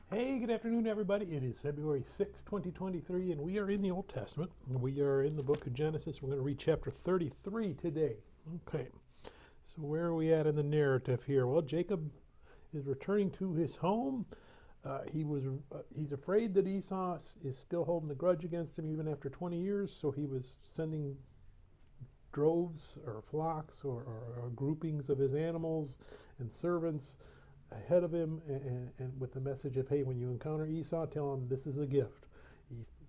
Hey, good afternoon, everybody. It is February 6, 2023, and we are in the Old Testament. We are in the book of Genesis. We're going to read chapter 33 today. Okay, so where are we at in the narrative here? Well, Jacob is returning to his home. He's afraid that Esau is still holding a grudge against him even after 20 years, so he was sending droves or flocks or groupings of his animals and servants ahead of him, and with the message of, hey, when you encounter Esau, tell him this is a gift.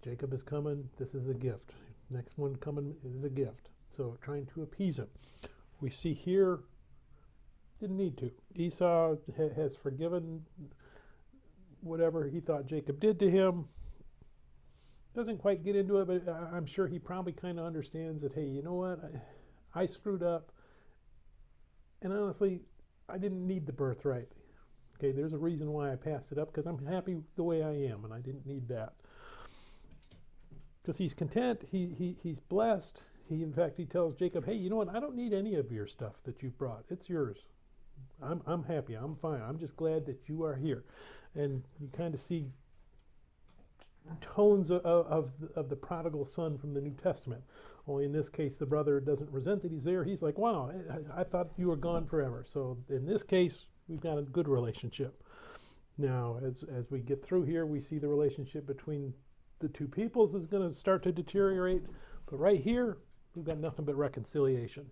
Jacob is coming, this is a gift. Next one coming is a gift. So trying to appease him. We see here, didn't need to. Esau has forgiven whatever he thought Jacob did to him. Doesn't quite get into it, but I'm sure he probably kind of understands that, hey, you know what, I screwed up, and honestly, I didn't need the birthright. Okay, there's a reason why I passed it up, because I'm happy the way I am, and I didn't need that. Because he's content, he's blessed. In fact, he tells Jacob, hey, you know what? I don't need any of your stuff that you brought. It's yours. I'm happy. I'm fine. I'm just glad that you are here. And you kind of see tones of the prodigal son from the New Testament. Only in this case, the brother doesn't resent that he's there. He's like, wow, I thought you were gone forever. So in this case, we've got a good relationship. Now, as we get through here, we see the relationship between the two peoples is going to start to deteriorate. But right here, we've got nothing but reconciliation.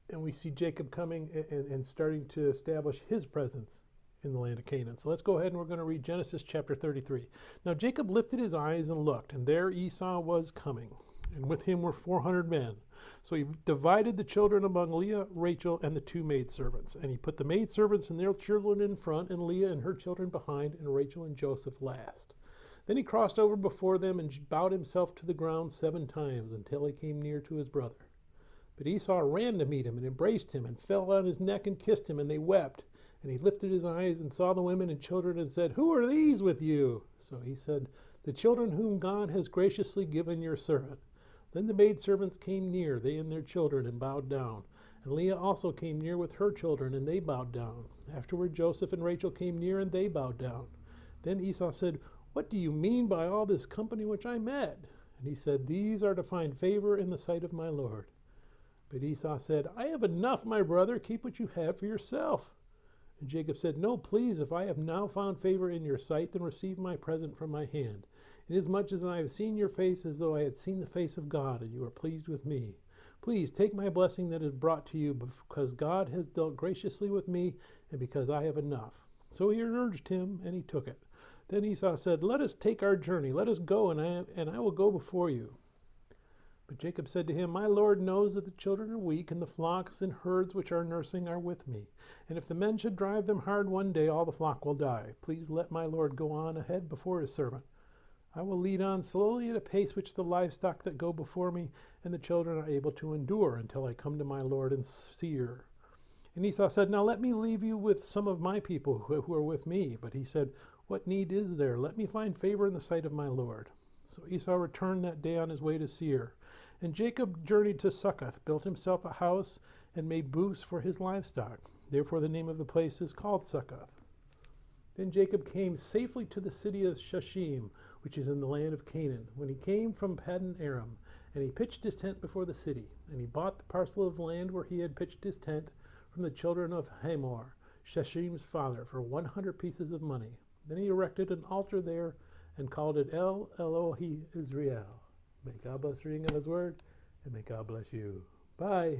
And we see Jacob coming and starting to establish his presence in the land of Canaan. So let's go ahead and we're going to read Genesis chapter 33. Now Jacob lifted his eyes and looked, and there Esau was coming, and with him were 400 men. So he divided the children among Leah, Rachel, and the two maidservants. And he put the maidservants and their children in front, and Leah and her children behind, and Rachel and Joseph last. Then he crossed over before them and bowed himself to the ground 7 times until he came near to his brother. But Esau ran to meet him and embraced him and fell on his neck and kissed him, and they wept. And he lifted his eyes and saw the women and children and said, who are these with you? So he said, the children whom God has graciously given your servant. Then the maidservants came near, they and their children, and bowed down. And Leah also came near with her children, and they bowed down. Afterward Joseph and Rachel came near, and they bowed down. Then Esau said, what do you mean by all this company which I met? And he said, these are to find favor in the sight of my Lord. But Esau said, I have enough, my brother, keep what you have for yourself. And Jacob said, no, please, if I have now found favor in your sight, then receive my present from my hand. Inasmuch as I have seen your face as though I had seen the face of God, and you are pleased with me. Please take my blessing that is brought to you, because God has dealt graciously with me, and because I have enough. So he urged him, and he took it. Then Esau said, let us take our journey, let us go, and I will go before you. But Jacob said to him, my Lord knows that the children are weak, and the flocks and herds which are nursing are with me. And if the men should drive them hard one day, all the flock will die. Please let my Lord go on ahead before his servant. I will lead on slowly at a pace which the livestock that go before me and the children are able to endure until I come to my Lord and Seir. And Esau said, now let me leave you with some of my people who are with me. But he said, what need is there? Let me find favor in the sight of my Lord. So Esau returned that day on his way to Seir. And Jacob journeyed to Succoth, built himself a house, and made booths for his livestock. Therefore the name of the place is called Succoth. Then Jacob came safely to the city of Shechem, which is in the land of Canaan, when he came from Paddan Aram, and he pitched his tent before the city. And he bought the parcel of land where he had pitched his tent from the children of Hamor, Shechem's father, for 100 pieces of money. Then he erected an altar there and called it El Elohe Israel. May God bless the reading of his word, and may God bless you. Bye.